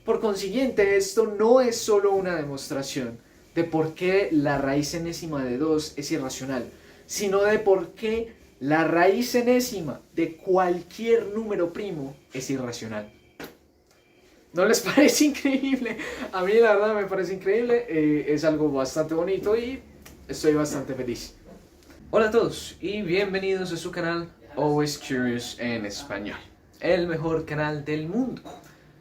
Por consiguiente, esto no es solo una demostración de por qué la raíz enésima de 2 es irracional, sino de por qué la raíz enésima de cualquier número primo es irracional. ¿No les parece increíble? A mí la verdad me parece increíble, es algo bastante bonito y estoy bastante feliz. Hola a todos y bienvenidos a su canal Always Curious en español, el mejor canal del mundo.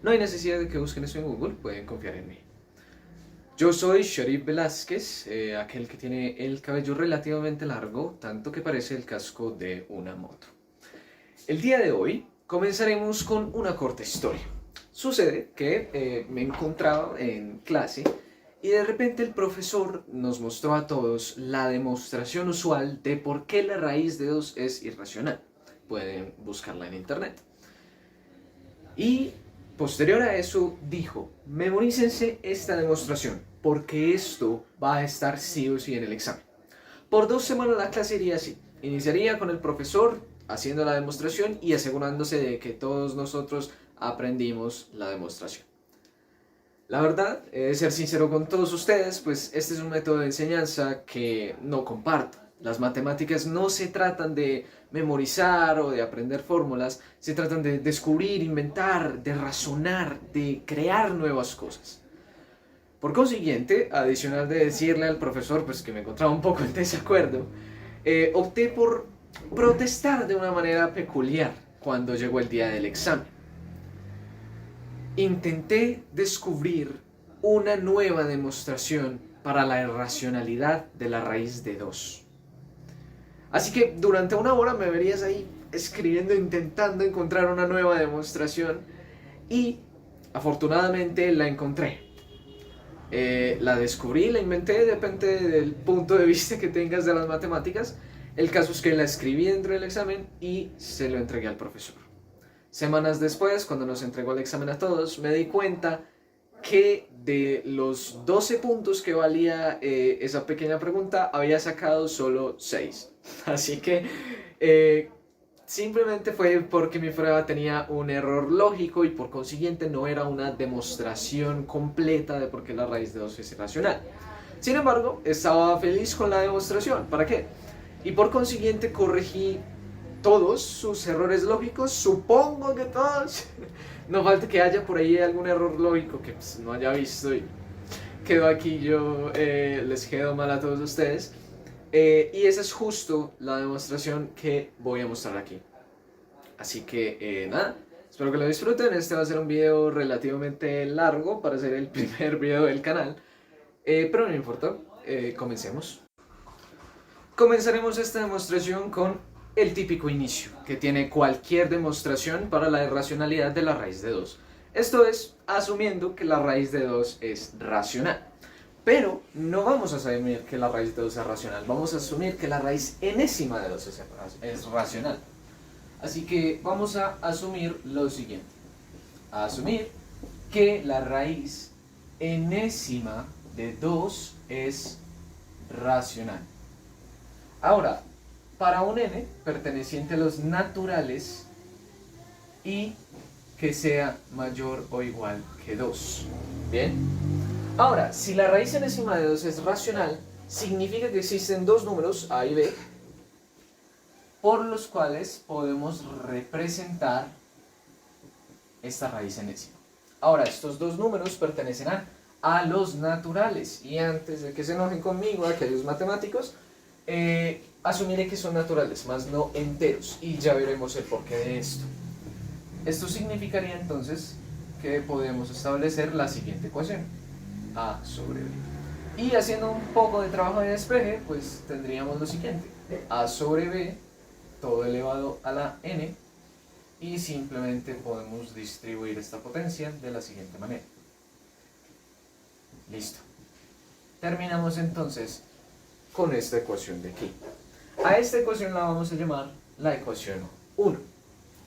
No hay necesidad de que busquen eso en Google, pueden confiar en mí. Yo soy Sharif Velázquez, aquel que tiene el cabello relativamente largo, tanto que parece el casco de una moto. El día de hoy comenzaremos con una corta historia. Sucede que me encontraba en clase y de repente el profesor nos mostró a todos la demostración usual de por qué la raíz de 2 es irracional. Pueden buscarla en internet. Y posterior a eso dijo, memorícense esta demostración, porque esto va a estar sí o sí en el examen. Por 2 semanas la clase iría así. Iniciaría con el profesor haciendo la demostración y asegurándose de que todos nosotros aprendimos la demostración. La verdad, he de ser sincero con todos ustedes, pues este es un método de enseñanza que no comparto. Las matemáticas no se tratan de memorizar o de aprender fórmulas, se tratan de descubrir, inventar, de razonar, de crear nuevas cosas. Por consiguiente, adicional de decirle al profesor pues, que me encontraba un poco en desacuerdo, opté por protestar de una manera peculiar cuando llegó el día del examen. Intenté descubrir una nueva demostración para la irracionalidad de la raíz de 2. Así que durante una hora me verías ahí escribiendo, intentando encontrar una nueva demostración y afortunadamente la encontré. La descubrí, la inventé, depende del punto de vista que tengas de las matemáticas. El caso es que la escribí dentro del examen y se lo entregué al profesor. Semanas después, cuando nos entregó el examen a todos, me di cuenta que de los 12 puntos que valía esa pequeña pregunta, había sacado solo 6. Así que simplemente fue porque mi prueba tenía un error lógico y por consiguiente no era una demostración completa de por qué la raíz de 2 es irracional. Sin embargo, estaba feliz con la demostración. ¿Para qué? Y por consiguiente corregí todos sus errores lógicos, supongo que todos. No falta que haya por ahí algún error lógico que pues, no haya visto y quedo aquí yo, les quedo mal a todos ustedes. Y esa es justo la demostración que voy a mostrar aquí. Así que nada, espero que lo disfruten. Este va a ser un video relativamente largo para ser el primer video del canal. Pero no importa, comencemos. Comenzaremos esta demostración con el típico inicio que tiene cualquier demostración para la irracionalidad de la raíz de 2. Esto es asumiendo que la raíz de 2 es racional. Pero no vamos a asumir que la raíz de 2 es racional, vamos a asumir que la raíz enésima de 2 es racional. Así que vamos a asumir lo siguiente. A asumir que la raíz enésima de 2 es racional. Ahora, para un n perteneciente a los naturales y que sea mayor o igual que 2. ¿Bien? Ahora, si la raíz enésima de 2 es racional, significa que existen dos números, a y b, por los cuales podemos representar esta raíz enésima. Ahora, estos dos números pertenecerán a los naturales. Y antes de que se enojen conmigo, aquellos matemáticos, asumiré que son naturales, más no enteros, y ya veremos el porqué de esto. Esto significaría entonces que podemos establecer la siguiente ecuación, a sobre b. Y haciendo un poco de trabajo de despeje, pues tendríamos lo siguiente, a sobre b, todo elevado a la n, y simplemente podemos distribuir esta potencia de la siguiente manera. Listo. Terminamos entonces con esta ecuación de aquí. A esta ecuación la vamos a llamar la ecuación 1.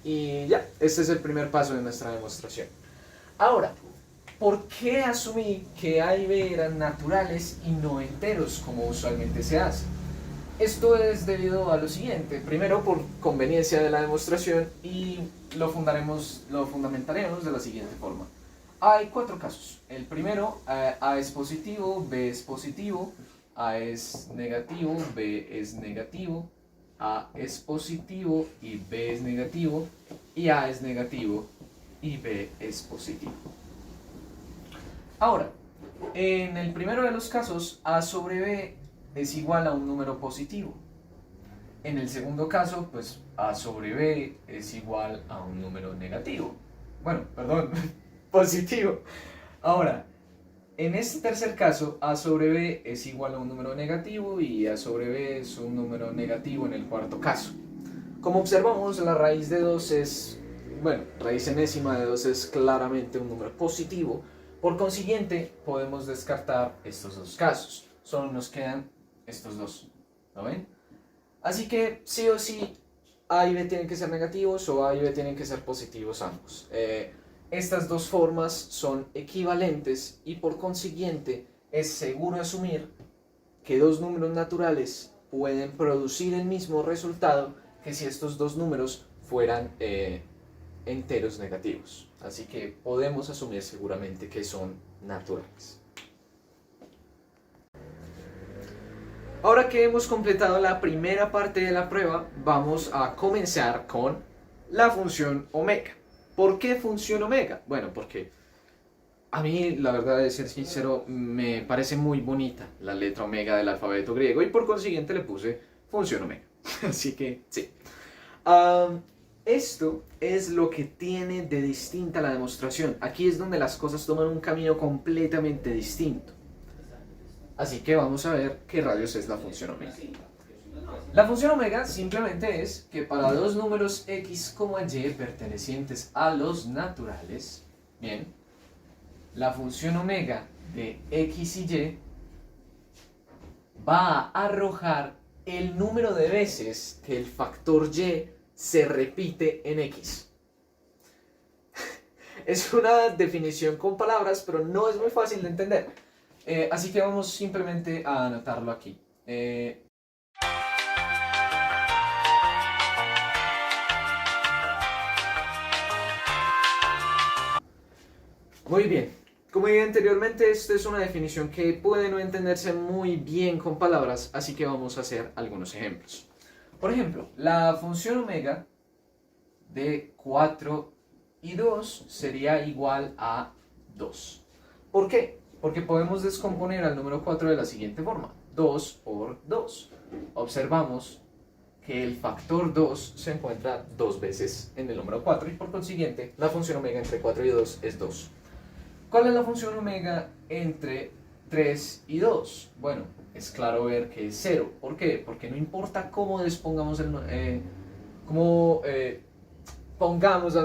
Y ya, este es el primer paso de nuestra demostración. Ahora, ¿por qué asumí que A y B eran naturales y no enteros, como usualmente se hace? Esto es debido a lo siguiente. Primero, por conveniencia de la demostración, y lo fundamentaremos de la siguiente forma. hay cuatro casos. El primero, A es positivo, B es positivo, A es negativo, B es negativo, A es positivo y B es negativo, y A es negativo y B es positivo. Ahora, en el primero de los casos, A sobre B es igual a un número positivo. En el segundo caso, pues A sobre B es igual a un número negativo. Bueno, perdón, positivo. Ahora, en este tercer caso, A sobre B es igual a un número negativo y A sobre B es un número negativo en el cuarto caso. Como observamos, la raíz de 2 es, bueno, raíz enésima de 2 es claramente un número positivo. Por consiguiente, podemos descartar estos dos casos. Solo nos quedan estos dos. ¿Lo ven? Así que, sí o sí, A y B tienen que ser negativos o A y B tienen que ser positivos ambos. Estas dos formas son equivalentes y por consiguiente es seguro asumir que dos números naturales pueden producir el mismo resultado que si estos dos números fueran enteros negativos. Así que podemos asumir seguramente que son naturales. Ahora que hemos completado la primera parte de la prueba, vamos a comenzar con la función omega. ¿Por qué función omega? Bueno, porque a mí, la verdad de ser sincero, me parece muy bonita la letra omega del alfabeto griego y por consiguiente le puse función omega. Así que, sí. Esto es lo que tiene de distinta la demostración. Aquí es donde las cosas toman un camino completamente distinto. Así que vamos a ver qué rayos es la función omega. La función omega simplemente es que para dos números x, y pertenecientes a los naturales, bien, la función omega de x y y va a arrojar el número de veces que el factor y se repite en x. Es una definición con palabras, pero no es muy fácil de entender. Así que vamos simplemente a anotarlo aquí. Muy bien. Como dije anteriormente, esta es una definición que puede no entenderse muy bien con palabras, así que vamos a hacer algunos ejemplos. Por ejemplo, la función omega de 4 y 2 sería igual a 2. ¿Por qué? Porque podemos descomponer al número 4 de la siguiente forma. 2 por 2. Observamos que el factor 2 se encuentra dos veces en el número 4 y por consiguiente la función omega entre 4 y 2 es 2. ¿Cuál es la función omega entre 3 y 2? Bueno, es claro ver que es 0. ¿Por qué? Porque no importa cómo pongamos al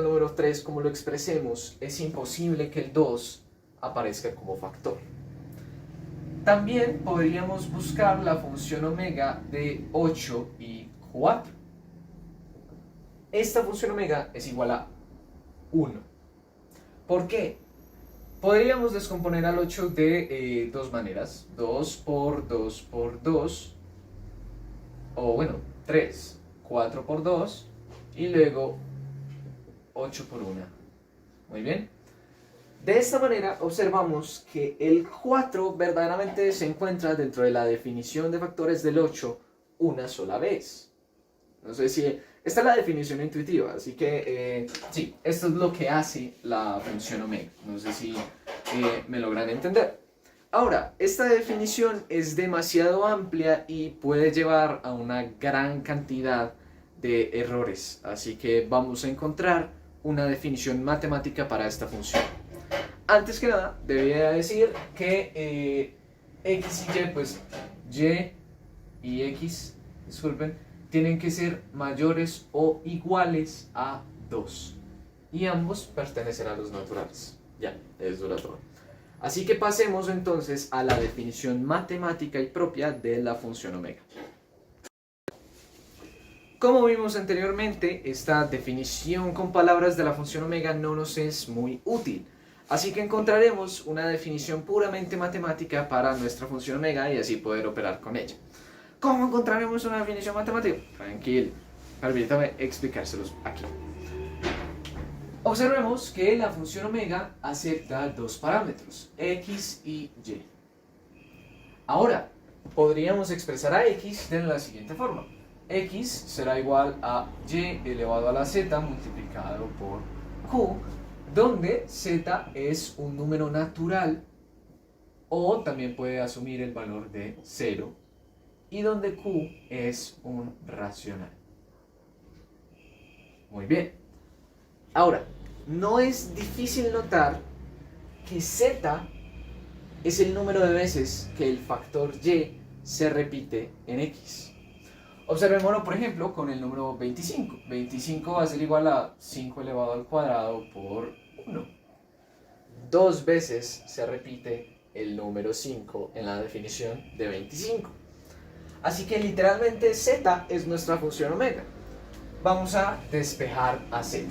número 3, como lo expresemos, es imposible que el 2 aparezca como factor. También podríamos buscar la función omega de 8 y 4. Esta función omega es igual a 1. ¿Por qué? Podríamos descomponer al 8 de dos maneras. 2 por 2 por 2. O bueno, 3. 4 por 2. Y luego 8 por 1. Muy bien. De esta manera observamos que el 4 verdaderamente se encuentra dentro de la definición de factores del 8 una sola vez. No sé si... Esta es la definición intuitiva, así que sí, esto es lo que hace la función omega. No sé si me logran entender. Ahora, esta definición es demasiado amplia y puede llevar a una gran cantidad de errores. Así que vamos a encontrar una definición matemática para esta función. Antes que nada, debería decir que x y y, pues y y x, disculpen, tienen que ser mayores o iguales a 2. Y ambos pertenecen a los naturales. Ya, eso era todo. Así que pasemos entonces a la definición matemática y propia de la función omega. Como vimos anteriormente, esta definición con palabras de la función omega no nos es muy útil. Así que encontraremos una definición puramente matemática para nuestra función omega y así poder operar con ella. ¿Cómo encontraremos una definición matemática? Tranquilo, permítame explicárselos aquí. Observemos que la función omega acepta dos parámetros, x y y. Ahora, podríamos expresar a x de la siguiente forma. X será igual a y elevado a la z multiplicado por q, donde z es un número natural o también puede asumir el valor de 0 y donde q es un racional. Muy bien. Ahora, no es difícil notar que z es el número de veces que el factor y se repite en x. Observémoslo, por ejemplo, con el número 25. 25 va a ser igual a 5 elevado al cuadrado por 1. Dos veces se repite el número 5 en la definición de 25. Así que literalmente z es nuestra función omega. Vamos a despejar a z.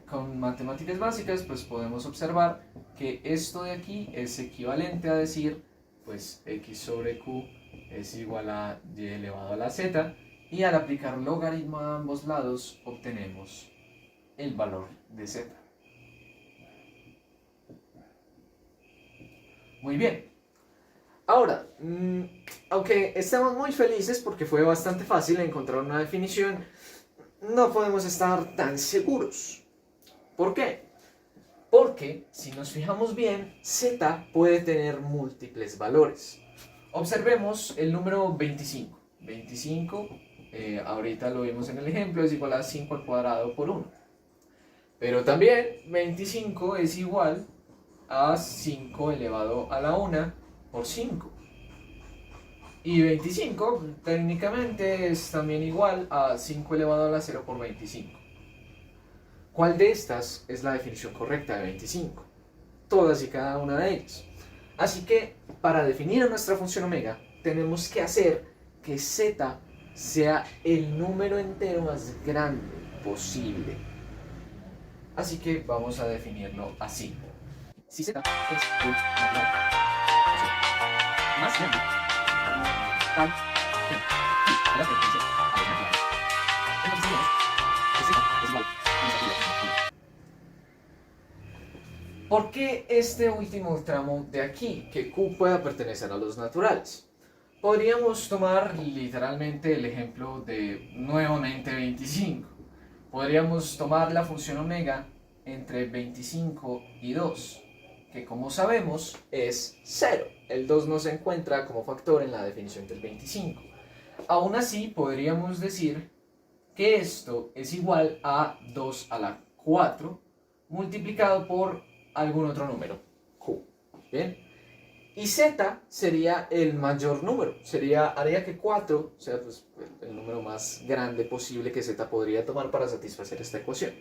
Con matemáticas básicas pues podemos observar que esto de aquí es equivalente a decir pues x sobre q es igual a y elevado a la z, y al aplicar logaritmo a ambos lados obtenemos el valor de z. Muy bien. Ahora, aunque estamos muy felices porque fue bastante fácil encontrar una definición, no podemos estar tan seguros. ¿Por qué? Porque, si nos fijamos bien, z puede tener múltiples valores. Observemos el número 25. 25, ahorita lo vimos en el ejemplo, es igual a 5 al cuadrado por 1. Pero también 25 es igual a 5 elevado a la 1 por 5. Y 25 técnicamente es también igual a 5 elevado a la 0 por 25. ¿Cuál de estas es la definición correcta de 25? Todas y cada una de ellas. Así que para definir nuestra función omega tenemos que hacer que z sea el número entero más grande posible. Así que vamos a definirlo así. Si z es un natural más grande tal que la frecuencia a los naturales, entonces diremos que z es igual a nuestra función. ¿Por qué este último tramo de aquí, que q pueda pertenecer a los naturales? Podríamos tomar literalmente el ejemplo de nuevamente 25. Podríamos tomar la función omega entre 25 y 2, que como sabemos es 0. El 2 no se encuentra como factor en la definición del 25. Aún así, podríamos decir que esto es igual a 2 a la 4 multiplicado por algún otro número, q. ¿Bien? Y z sería el mayor número, haría que 4 sea pues, el número más grande posible que z podría tomar para satisfacer esta ecuación.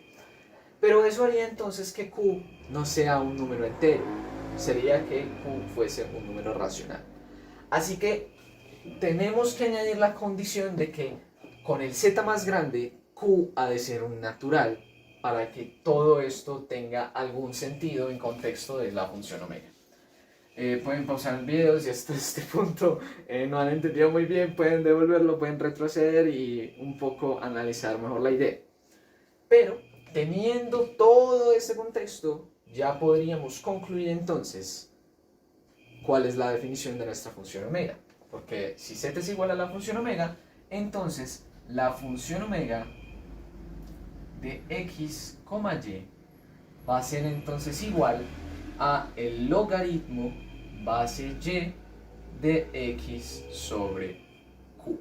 Pero eso haría entonces que q no sea un número entero, sería que q fuese un número racional. Así que tenemos que añadir la condición de que con el z más grande, q ha de ser un natural para que todo esto tenga algún sentido en contexto de la función omega. Pueden pausar el video si hasta este punto no han entendido muy bien, pueden devolverlo, pueden retroceder y un poco analizar mejor la idea. Pero teniendo todo este contexto, ya podríamos concluir entonces cuál es la definición de nuestra función omega. Porque si z es igual a la función omega, entonces la función omega de x, y va a ser entonces igual a el logaritmo base y de x sobre q.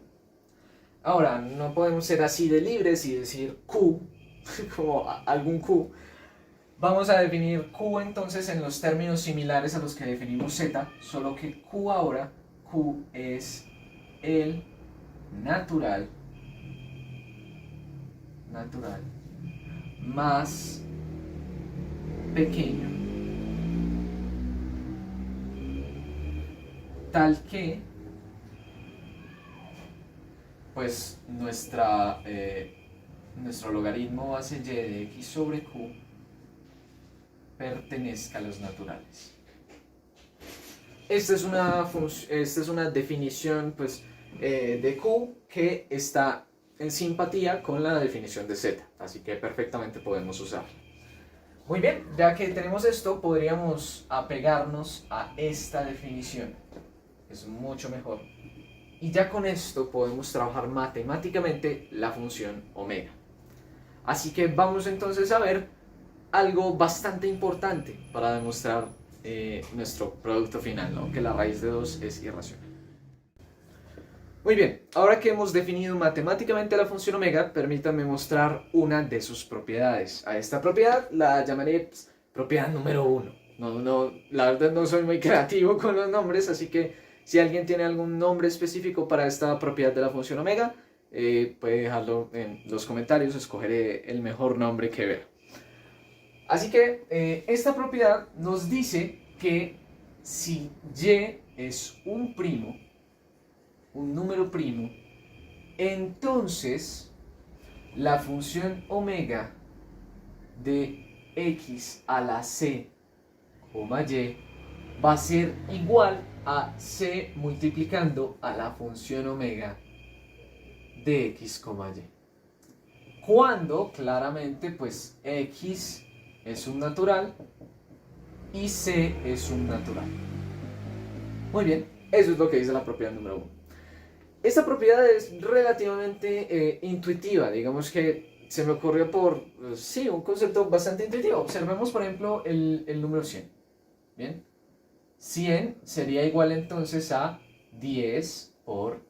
Ahora, no podemos ser así de libres y decir q como algún q. Vamos a definir q entonces en los términos similares a los que definimos z, solo que q ahora, q es el natural más pequeño, tal que pues nuestro logaritmo base y de x sobre q pertenezca a los naturales. Esta es una definición pues, de q que está en simpatía con la definición de z, así que perfectamente podemos usarla. Muy bien, ya que tenemos esto, podríamos apegarnos a esta definición. Es mucho mejor. Y ya con esto podemos trabajar matemáticamente la función omega. Así que vamos entonces a ver algo bastante importante para demostrar nuestro producto final, ¿no? Que la raíz de 2 es irracional. Muy bien, ahora que hemos definido matemáticamente la función omega, permítanme mostrar una de sus propiedades. A esta propiedad la llamaré propiedad número 1. La verdad no soy muy creativo con los nombres, así que si alguien tiene algún nombre específico para esta propiedad de la función omega, puede dejarlo en los comentarios, escogeré el mejor nombre que vea. Así que esta propiedad nos dice que si y es un primo, un número primo, entonces la función omega de x a la c, y va a ser igual a c multiplicando a la función omega de x, y. Cuando claramente pues x es un natural y c es un natural. Muy bien, eso es lo que dice la propiedad número 1. Esta propiedad es relativamente intuitiva, digamos que se me ocurrió por, sí, un concepto bastante intuitivo. Observemos por ejemplo el número 100. Bien, 100 sería igual entonces a 10 por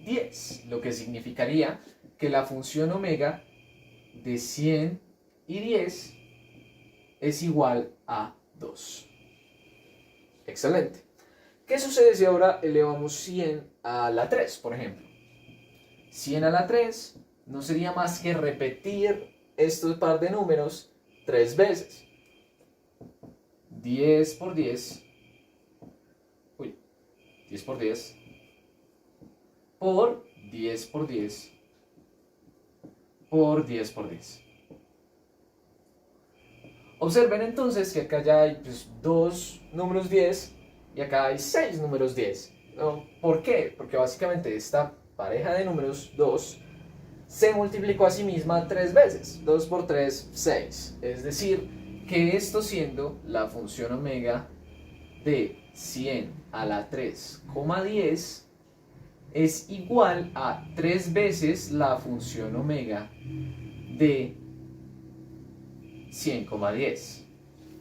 10, lo que significaría que la función omega de 100 y 10 es igual a 2. Excelente. ¿Qué sucede si ahora elevamos 100 a la 3, por ejemplo? 100 a la 3 no sería más que repetir estos par de números 3 veces. 10 por 10, 10 por 10, por 10 por 10, por 10 por 10. Observen entonces que acá ya hay pues, 2 números 10 y acá hay 6 números 10. ¿No? ¿Por qué? Porque básicamente esta pareja de números 2 se multiplicó a sí misma 3 veces. 2 por 3, 6. Es decir, que esto siendo la función omega de 100 a la 3, 10 es igual a 3 veces la función omega de 100, 10.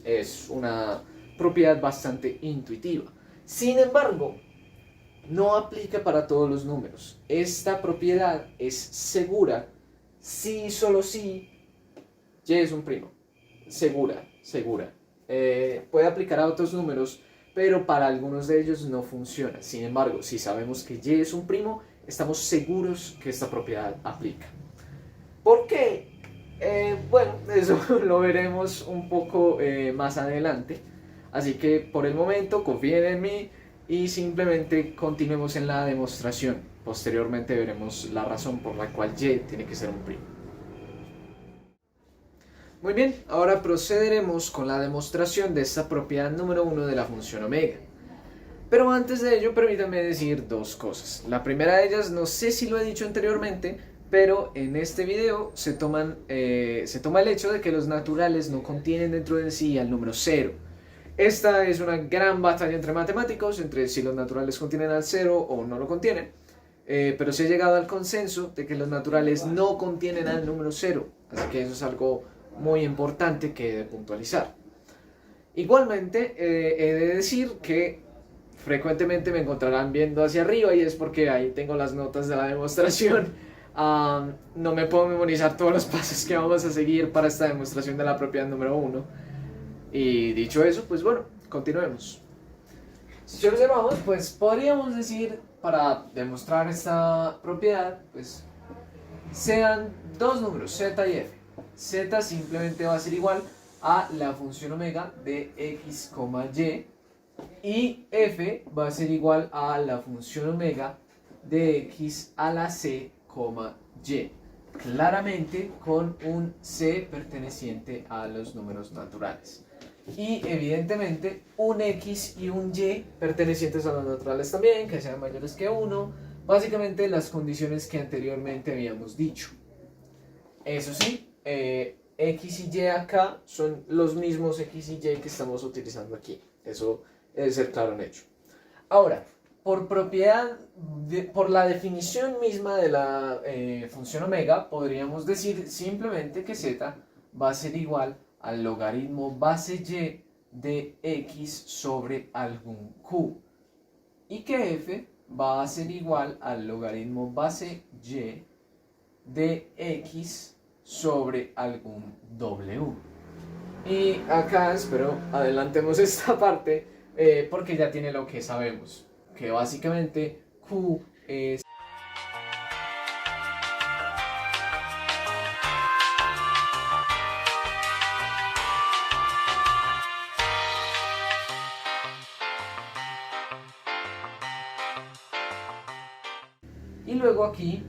Es una propiedad bastante intuitiva. Sin embargo, no aplica para todos los números. Esta propiedad es segura si y solo si y es un primo. Segura. Puede aplicar a otros números, pero para algunos de ellos no funciona. Sin embargo, si sabemos que y es un primo, estamos seguros que esta propiedad aplica. ¿Por qué? Bueno, eso lo veremos un poco más adelante. Así que por el momento confíen en mí y simplemente continuemos en la demostración. Posteriormente veremos la razón por la cual y tiene que ser un primo. Muy bien, ahora procederemos con la demostración de esta propiedad número 1 de la función omega. Pero antes de ello, permítanme decir dos cosas. La primera de ellas, no sé si lo he dicho anteriormente, pero en este video se toma el hecho de que los naturales no contienen dentro de sí al número 0. Esta es una gran batalla entre matemáticos, entre si los naturales contienen al 0 o no lo contienen, pero se ha llegado al consenso de que los naturales no contienen al número 0, así que eso es algo muy importante que he de puntualizar. Igualmente, he de decir que frecuentemente me encontrarán viendo hacia arriba y es porque ahí tengo las notas de la demostración. No me puedo memorizar todos los pasos que vamos a seguir para esta demostración de la propiedad número 1. Y dicho eso, pues bueno, continuemos. Si observamos, pues podríamos decir, para demostrar esta propiedad, pues sean dos números, z y f. Z simplemente va a ser igual a la función omega de x, y f va a ser igual a la función omega de x a la c, y. Claramente con un c perteneciente a los números naturales. Y evidentemente un x y un y pertenecientes a los naturales también, que sean mayores que 1, Básicamente las condiciones que anteriormente habíamos dicho. Eso sí, X y Y acá son los mismos X y Y que estamos utilizando aquí. Eso debe ser claro en hecho. Ahora, por propiedad, por la definición misma de la función omega, podríamos decir simplemente que z va a ser igual al logaritmo base y de x sobre algún q. Y que f va a ser igual al logaritmo base y de x sobre algún w. Y acá espero adelantemos esta parte porque ya tiene lo que sabemos, que básicamente q es y luego aquí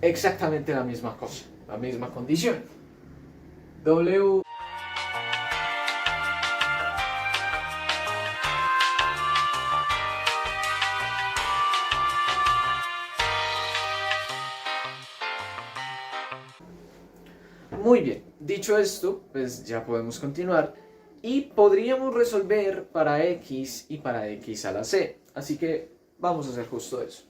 exactamente la misma cosa, la misma condición. W Muy bien, dicho esto, pues ya podemos continuar y podríamos resolver para x y para x a la c. Así que vamos a hacer justo eso.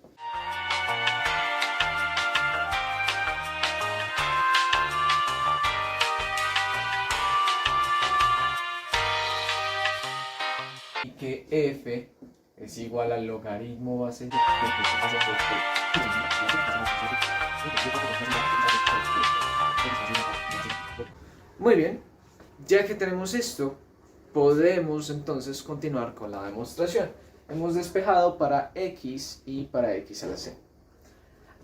Y que f es igual al logaritmo base de... Muy bien, ya que tenemos esto, podemos entonces continuar con la demostración. Hemos despejado para x y para x a la c.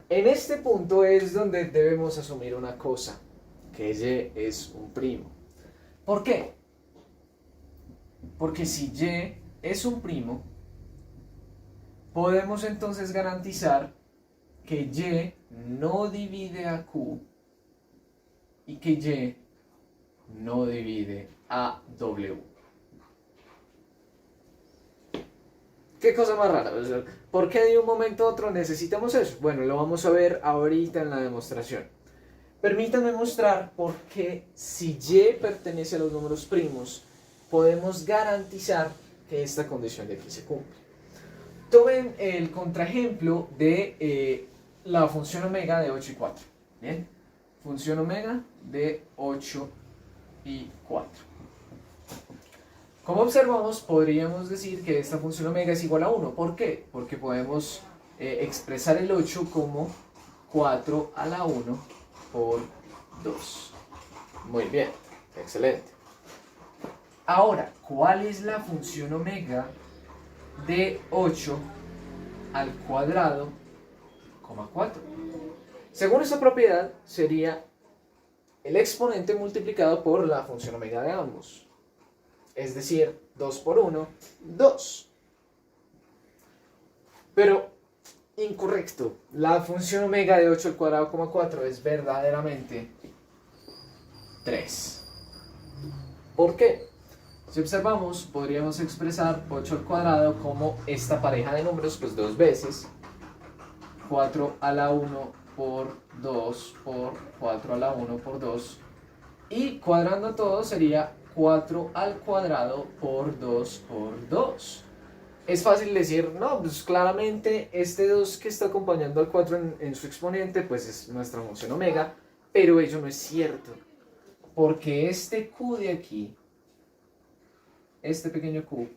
En este punto es donde debemos asumir una cosa, que y es un primo. ¿Por qué? Porque si y es un primo, podemos entonces garantizar que y no divide a q y que y no divide a w. ¿Qué cosa más rara? ¿Por qué de un momento a otro necesitamos eso? Bueno, lo vamos a ver ahorita en la demostración. Permítanme mostrar por qué si y pertenece a los números primos, podemos garantizar que esta condición de aquí se cumple. Tomen el contraejemplo de la función omega de 8 y 4. ¿Bien? Función omega de 8 y 4. Como observamos, podríamos decir que esta función omega es igual a 1. ¿Por qué? Porque podemos expresar el 8 como 4 a la 1 por 2. Muy bien, excelente. Ahora, ¿cuál es la función omega de 8 al cuadrado, 4? Según esta propiedad, sería el exponente multiplicado por la función omega de ambos. Es decir, 2 por 1, 2. Pero, incorrecto. La función omega de 8 al cuadrado, 4 es verdaderamente 3. ¿Por qué? Si observamos, podríamos expresar 8 al cuadrado como esta pareja de números, pues 2 veces. 4 a la 1 por 2 por 4 a la 1 por 2. Y cuadrando todo sería 4 al cuadrado por 2 por 2. Es fácil decir, no, pues claramente este 2 que está acompañando al 4 en su exponente, pues es nuestra función omega, pero ello no es cierto. Porque este q de aquí, este pequeño q,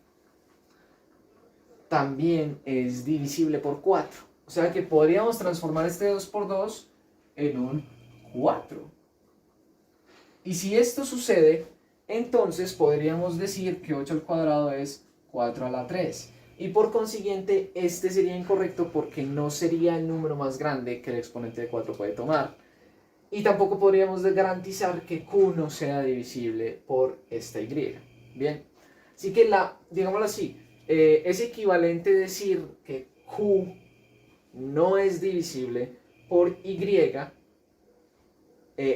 también es divisible por 4. O sea que podríamos transformar este 2 por 2 en un 4. Y si esto sucede, entonces podríamos decir que 8 al cuadrado es 4 a la 3. Y por consiguiente, este sería incorrecto porque no sería el número más grande que el exponente de 4 puede tomar. Y tampoco podríamos garantizar que q no sea divisible por esta y. Bien, así que digámoslo así, es equivalente decir que q no es divisible por y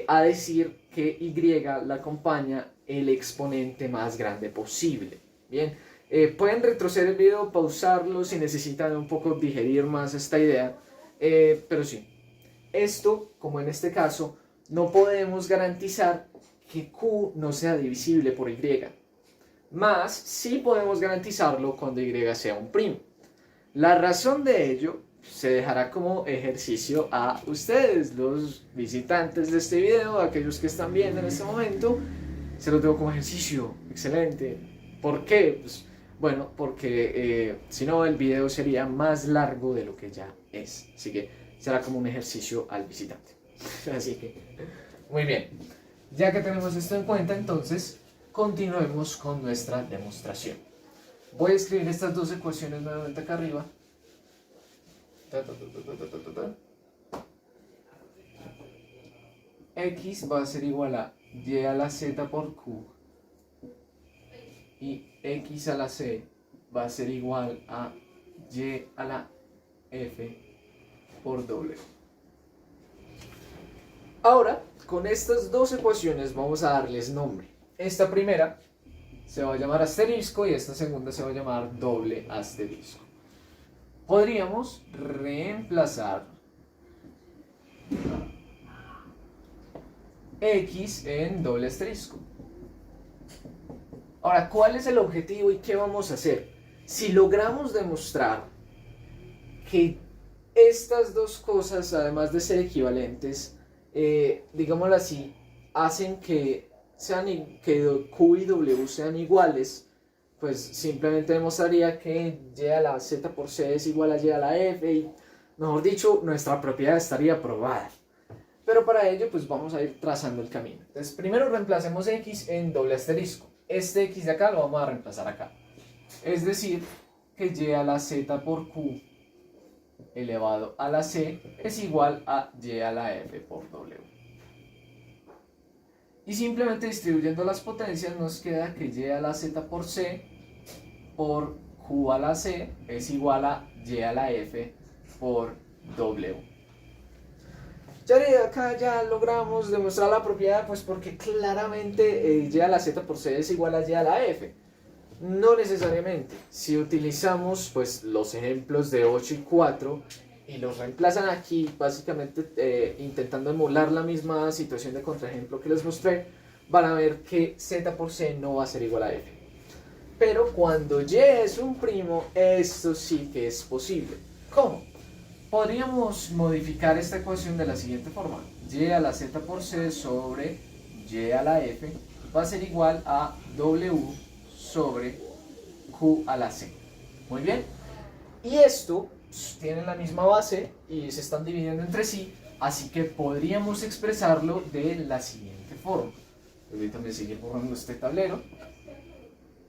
a decir que y la acompaña el exponente más grande posible. Bien, Pueden retroceder el video, pausarlo si necesitan un poco digerir más esta idea, pero sí, esto, como en este caso, no podemos garantizar que Q no sea divisible por Y, más sí podemos garantizarlo cuando Y sea un primo. La razón de ello se dejará como ejercicio a ustedes, los visitantes de este video, aquellos que están viendo en este momento, se los dejo como ejercicio. Excelente. ¿Por qué? Pues, bueno, porque si no el video sería más largo de lo que ya es. Así que será como un ejercicio al visitante. Así que, muy bien. Ya que tenemos esto en cuenta, entonces continuemos con nuestra demostración. Voy a escribir estas dos ecuaciones nuevamente acá arriba. X va a ser igual a y a la z por q y x a la c va a ser igual a y a la f por w. Ahora, con estas dos ecuaciones vamos a darles nombre. Esta primera se va a llamar asterisco y esta segunda se va a llamar doble asterisco. Podríamos reemplazar x en doble asterisco. Ahora, ¿cuál es el objetivo y qué vamos a hacer? Si logramos demostrar que estas dos cosas, además de ser equivalentes, digámoslo así, hacen que Q y W sean iguales, pues simplemente demostraría que y a la z por c es igual a y a la f y, mejor dicho, nuestra propiedad estaría probada. Pero para ello pues vamos a ir trazando el camino. Entonces primero reemplacemos x en doble asterisco. Este x de acá lo vamos a reemplazar acá. Es decir, que y a la z por q elevado a la c es igual a y a la f por w. Y simplemente distribuyendo las potencias nos queda que y a la z por c por q a la c es igual a y a la f por w. Ya de acá ya logramos demostrar la propiedad, pues porque claramente y a la z por c es igual a y a la f. No necesariamente. Si utilizamos pues los ejemplos de 8 y 4 y los reemplazan aquí, básicamente intentando emular la misma situación de contraejemplo que les mostré, van a ver que z por c no va a ser igual a f. Pero cuando y es un primo, esto sí que es posible. ¿Cómo? Podríamos modificar esta ecuación de la siguiente forma. Y a la z por c sobre y a la f va a ser igual a w sobre q a la c. Muy bien. Y esto tiene la misma base y se están dividiendo entre sí, así que podríamos expresarlo de la siguiente forma. Permítanme seguir borrando este tablero.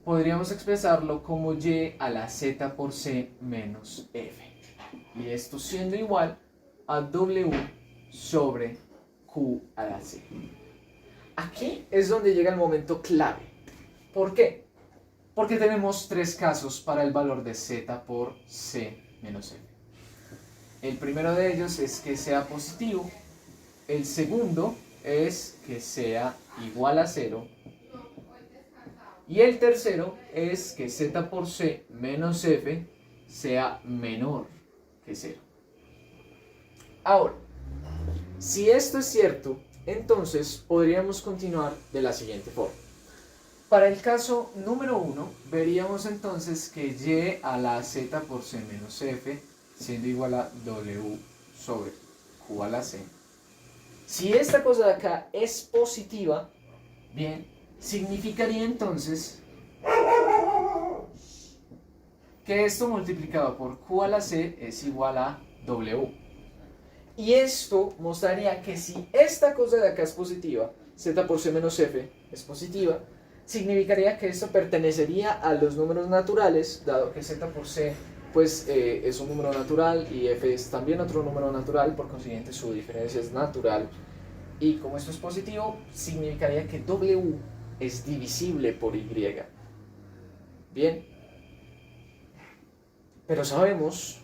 Podríamos expresarlo como y a la z por c menos f. Y esto siendo igual a w sobre q a la c. Aquí es donde llega el momento clave. ¿Por qué? Porque tenemos tres casos para el valor de z por c menos f. El primero de ellos es que sea positivo. El segundo es que sea igual a 0. Y el tercero es que z por c menos f sea menor que 0. Ahora, si esto es cierto, entonces podríamos continuar de la siguiente forma. Para el caso número 1, veríamos entonces que y a la z por c menos f siendo igual a w sobre q a la c. Si esta cosa de acá es positiva, bien, significaría entonces que esto multiplicado por q a la c es igual a w. Y esto mostraría que si esta cosa de acá es positiva, z por c menos f es positiva, significaría que esto pertenecería a los números naturales, dado que z por c pues, es un número natural y f es también otro número natural, por consiguiente su diferencia es natural. Y como esto es positivo, significaría que w es divisible por y. Bien, pero sabemos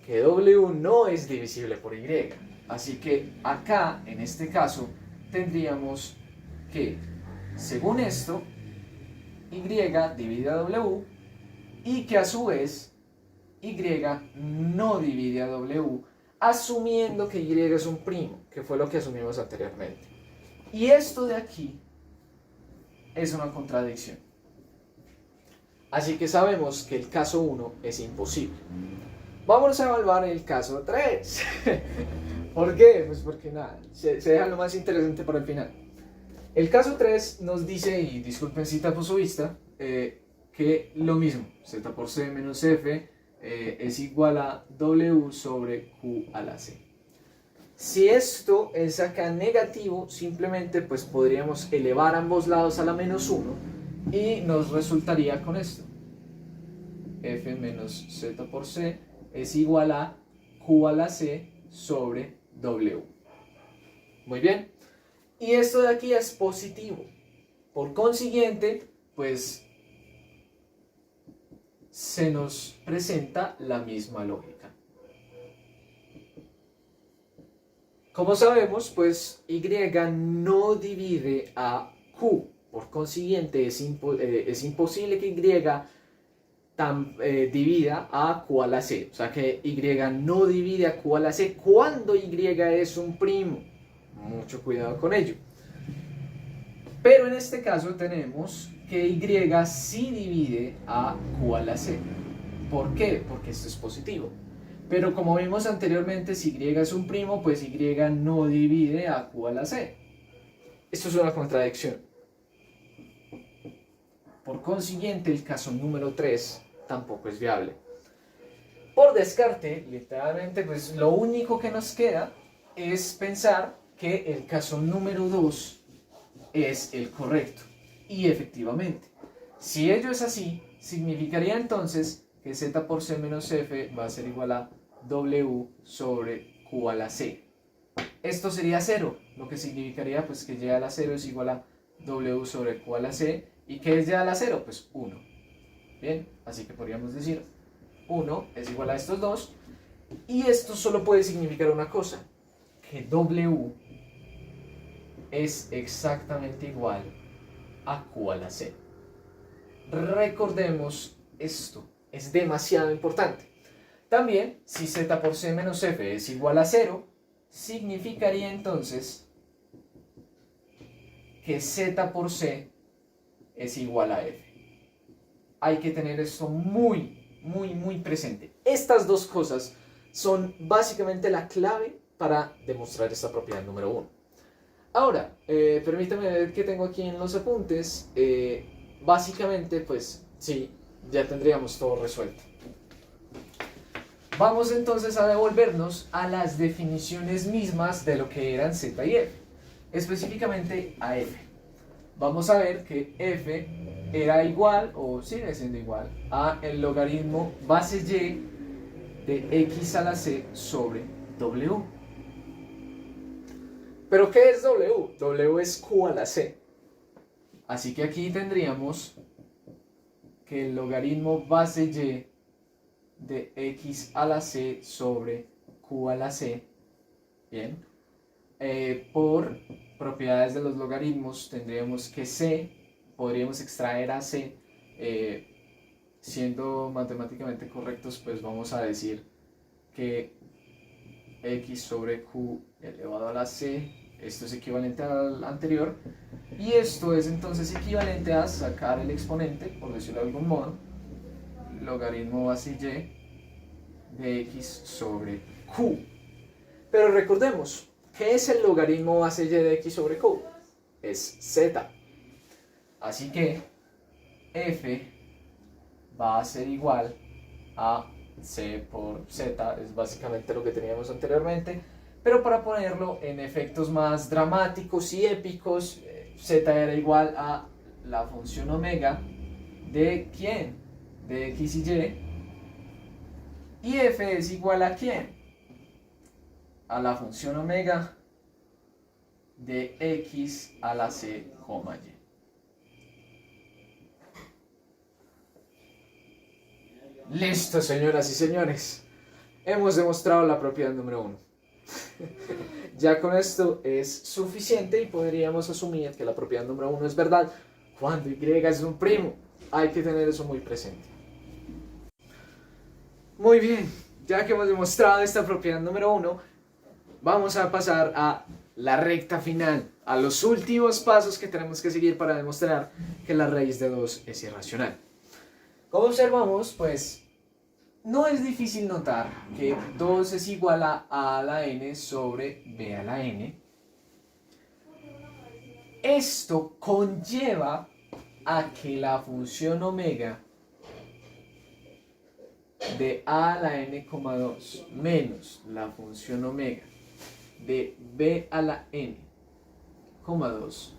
que w no es divisible por y. Así que acá, en este caso, tendríamos que, según esto, y dividida w y que a su vez Y no divide a W, asumiendo que Y es un primo, que fue lo que asumimos anteriormente. Y esto de aquí es una contradicción. Así que sabemos que el caso 1 es imposible. Vamos a evaluar el caso 3. ¿Por qué? Pues porque nada, se deja lo más interesante para el final. El caso 3 nos dice, y disculpen si tapo su vista, que lo mismo, z por c menos f es igual a w sobre q a la c. Si esto es acá negativo, simplemente pues podríamos elevar ambos lados a la menos 1 y nos resultaría con esto. F menos z por c es igual a q a la c sobre w. Muy bien. Y esto de aquí es positivo. Por consiguiente, pues se nos presenta la misma lógica. Como sabemos, pues Y no divide a Q. Por consiguiente, es imposible que Y divida a Q a la C. O sea que Y no divide a Q a la C cuando Y es un primo. Mucho cuidado con ello. Pero en este caso tenemos que Y sí divide a Q a la C. ¿Por qué? Porque esto es positivo. Pero como vimos anteriormente, si Y es un primo, pues Y no divide a Q a la C. Esto es una contradicción. Por consiguiente, el caso número 3 tampoco es viable. Por descarte, literalmente, pues lo único que nos queda es pensar que el caso número 2 es el correcto. Y efectivamente, si ello es así, significaría entonces que z por c menos f va a ser igual a w sobre q a la c. Esto sería 0, lo que significaría pues que y a la 0 es igual a w sobre q a la c. ¿Y qué es y a la 0? Pues 1. Bien, así que podríamos decir 1 es igual a estos dos. Y esto solo puede significar una cosa, que w es exactamente igual a q a la c. Recordemos esto, es demasiado importante. También, si z por c menos f es igual a 0, significaría entonces que z por c es igual a f. Hay que tener esto muy presente. Estas dos cosas son básicamente la clave para demostrar esta propiedad número 1. Ahora, permítame ver qué tengo aquí en los apuntes. Básicamente, pues sí, ya tendríamos todo resuelto. Vamos entonces a devolvernos a las definiciones mismas de lo que eran z y f, específicamente a f. Vamos a ver que f era igual, o sigue siendo igual, a el logaritmo base y de x a la c sobre w. ¿Pero qué es w? W es q a la c. Así que aquí tendríamos que el logaritmo base y de x a la c sobre q a la c, bien, por propiedades de los logaritmos tendríamos que c, podríamos extraer a c, siendo matemáticamente correctos, pues vamos a decir que x sobre q elevado a la c, esto es equivalente al anterior, y esto es entonces equivalente a sacar el exponente, por decirlo de algún modo, logaritmo base y de x sobre q. Pero recordemos, ¿qué es el logaritmo base y de x sobre q? Es z. Así que f va a ser igual a c por z, es básicamente lo que teníamos anteriormente, pero para ponerlo en efectos más dramáticos y épicos, z era igual a la función omega de ¿quién? De x y y. Y f es igual a ¿quién? A la función omega de x a la c, y. Listo, señoras y señores. Hemos demostrado la propiedad número 1. Ya con esto es suficiente y podríamos asumir que la propiedad número 1 es verdad cuando y es un primo. Hay que tener eso muy presente. Muy bien, ya que hemos demostrado esta propiedad número 1, vamos a pasar a la recta final, a los últimos pasos que tenemos que seguir para demostrar que la raíz de 2 es irracional. Como observamos, pues no es difícil notar que 2 es igual a a la n sobre b a la n. Esto conlleva a que la función omega de a a la n,2 menos la función omega de b a la n,2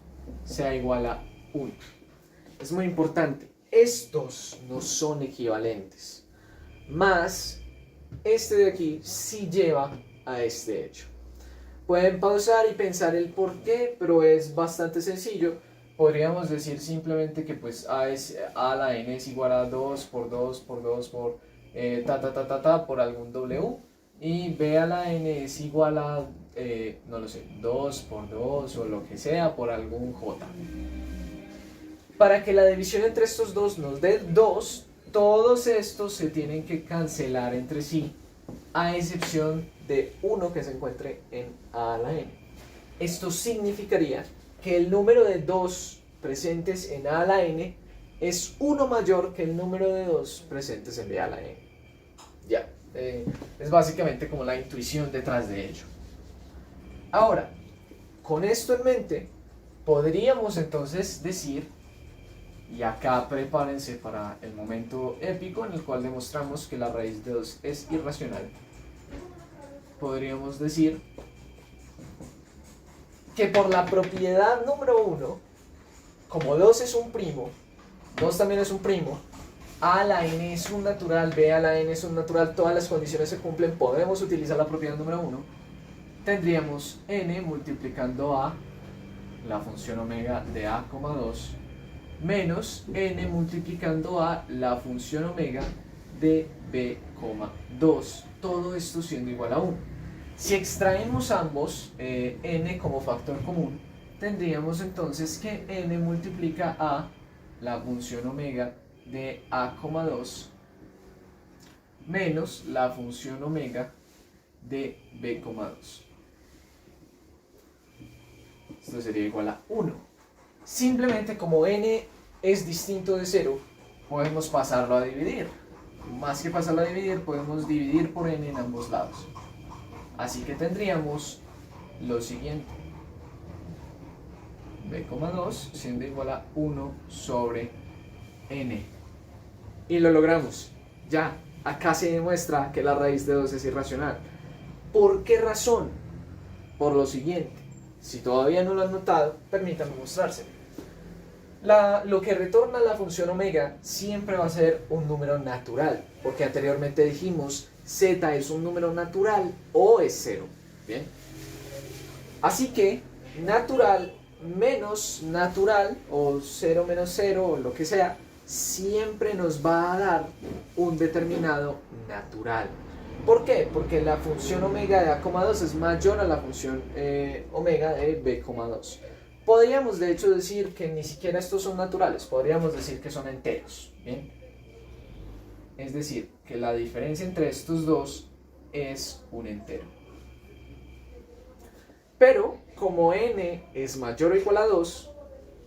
sea igual a 1. Es muy importante, estos no son equivalentes, más este de aquí sí lleva a este hecho. Pueden pausar y pensar el por qué, pero es bastante sencillo. Podríamos decir simplemente que pues a a la n es igual a 2 por 2 por 2 por por algún w, y b a la n es igual a no lo sé, 2 por 2 o lo que sea por algún j. Para que la división entre estos dos nos dé 2, todos estos se tienen que cancelar entre sí, a excepción de uno que se encuentre en a la n. Esto significaría que el número de 2 presentes en a la n es 1 mayor que el número de 2 presentes en b a la n. Ya, es básicamente como la intuición detrás de ello. Ahora, con esto en mente, podríamos entonces decir, y acá prepárense para el momento épico en el cual demostramos que la raíz de 2 es irracional, podríamos decir que por la propiedad número 1, como 2 es un primo, 2 también es un primo, a a la n es un natural, b a la n es un natural, todas las condiciones se cumplen, podemos utilizar la propiedad número 1, tendríamos n multiplicando a la función omega de a,2 menos n multiplicando a la función omega de b,2, todo esto siendo igual a 1. Si extraemos ambos, n como factor común, tendríamos entonces que n multiplica a la función omega de a,2 menos la función omega de b,2. Esto sería igual a 1. Simplemente como n es distinto de 0, podemos pasarlo a dividir. Más que pasarlo a dividir, podemos dividir por n en ambos lados. Así que tendríamos lo siguiente: b,2 siendo igual a 1 sobre n. Y lo logramos. Ya, acá se demuestra que la raíz de 2 es irracional. ¿Por qué razón? Por lo siguiente. Si todavía no lo han notado, permítanme mostrárselo. Lo que retorna la función omega siempre va a ser un número natural, porque anteriormente dijimos z es un número natural o es 0. ¿Bien? Así que natural menos natural, o 0 menos 0, o lo que sea, siempre nos va a dar un determinado natural. ¿Por qué? Porque la función omega de a,2 es mayor a la función omega de b,2. Podríamos de hecho decir que ni siquiera estos son naturales, podríamos decir que son enteros. ¿Bien? Es decir, que la diferencia entre estos dos es un entero. Pero como n es mayor o igual a 2,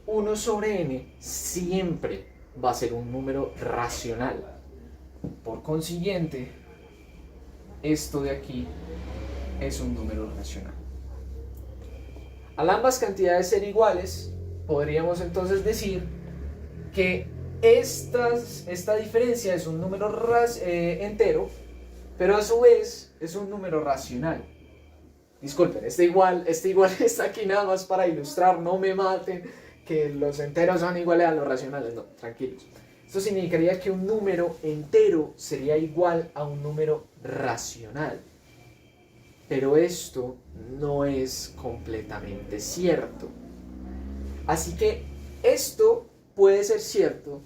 1 sobre n siempre va a ser un número racional. Por consiguiente, esto de aquí es un número racional. Al ambas cantidades ser iguales, podríamos entonces decir que esta diferencia es un número entero, pero a su vez es un número racional. Disculpen, este igual está aquí nada más para ilustrar, no me maten, que los enteros son iguales a los racionales, no, tranquilos. Esto significaría que un número entero sería igual a un número racional. Pero esto no es completamente cierto. Así que esto puede ser cierto,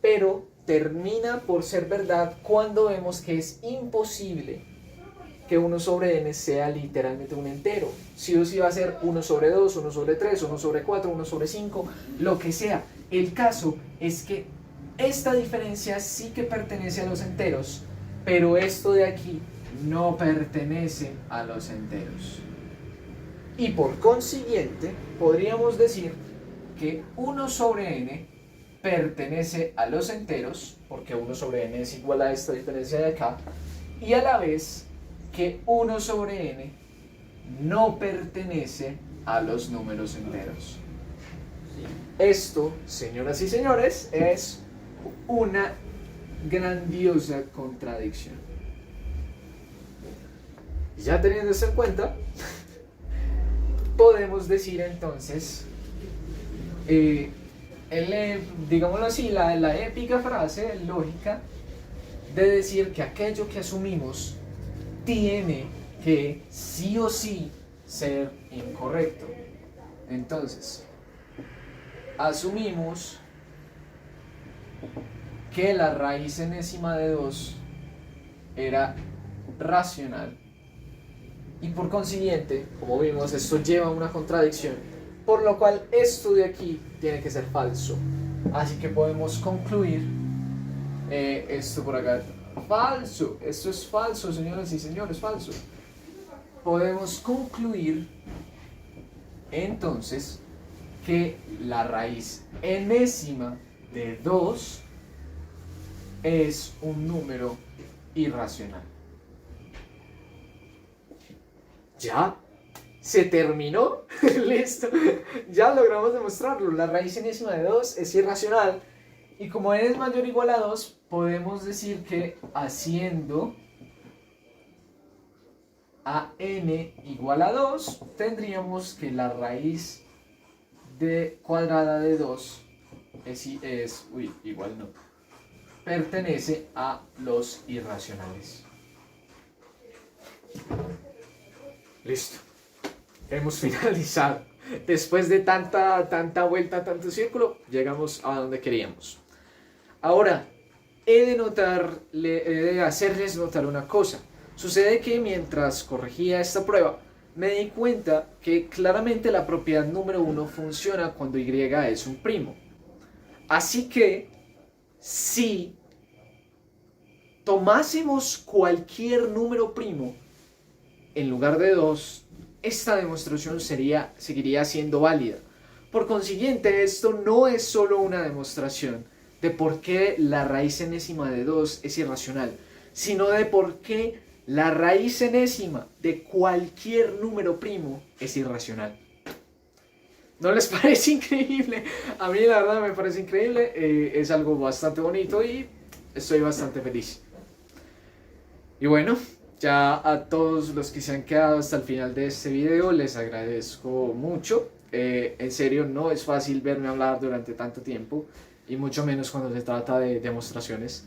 pero termina por ser verdad cuando vemos que es imposible que 1 sobre n sea literalmente un entero. Sí o sí va a ser 1 sobre 2, 1 sobre 3, 1 sobre 4, 1 sobre 5, lo que sea. El caso es que esta diferencia sí que pertenece a los enteros, pero esto de aquí no pertenece a los enteros. Y por consiguiente, podríamos decir que 1 sobre n pertenece a los enteros, porque 1 sobre n es igual a esta diferencia de acá, y a la vez que 1 sobre n no pertenece a los números enteros. Esto, señoras y señores, es una grandiosa contradicción. Ya teniendo esto en cuenta, podemos decir entonces, digámoslo así, la épica frase lógica de decir que aquello que asumimos tiene que sí o sí ser incorrecto. Entonces, asumimos que la raíz enésima de 2 era racional y por consiguiente, como vimos, esto lleva a una contradicción, por lo cual esto de aquí tiene que ser falso. Así que podemos concluir esto por acá. Falso, esto es falso, señoras y señores, falso. Podemos concluir entonces que la raíz enésima de 2 es un número irracional. ¿Ya? ¿Se terminó? Listo. Ya logramos demostrarlo. La raíz enésima de 2 es irracional. Y como n es mayor o igual a 2, podemos decir que haciendo a n igual a 2, tendríamos que la raíz cuadrada de 2 igual no, pertenece a los irracionales. Listo. Hemos finalizado. Después de tanta vuelta, tanto círculo, llegamos a donde queríamos. Ahora, he de hacerles notar una cosa. Sucede que mientras corregía esta prueba, me di cuenta que claramente la propiedad número 1 funciona cuando y es un primo. Así que, si tomásemos cualquier número primo en lugar de 2, esta demostración seguiría siendo válida. Por consiguiente, esto no es solo una demostración de por qué la raíz enésima de 2 es irracional, sino de por qué la raíz enésima de cualquier número primo es irracional. ¿No les parece increíble? A mí la verdad me parece increíble, es algo bastante bonito y estoy bastante feliz. Y bueno, ya a todos los que se han quedado hasta el final de este video les agradezco mucho. En serio, no es fácil verme hablar durante tanto tiempo y mucho menos cuando se trata de demostraciones.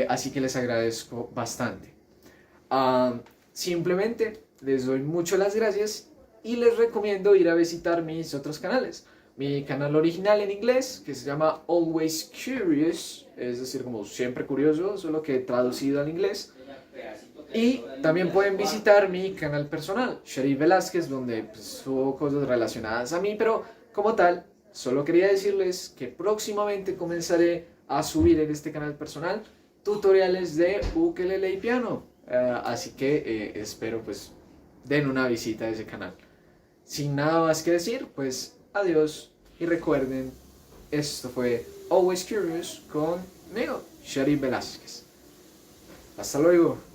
Así que les agradezco bastante. Simplemente les doy mucho las gracias y les recomiendo ir a visitar mis otros canales. Mi canal original en inglés, que se llama Always Curious, es decir, como siempre curioso, solo que traducido al inglés. Y también pueden visitar mi canal personal, Sharif Velázquez, donde subo cosas relacionadas a mí, pero como tal, solo quería decirles que próximamente comenzaré a subir en este canal personal tutoriales de ukelele y piano. Así que espero pues den una visita a ese canal. Sin nada más que decir, pues adiós y recuerden, esto fue Always Curious conmigo, Sharif Velázquez. Hasta luego.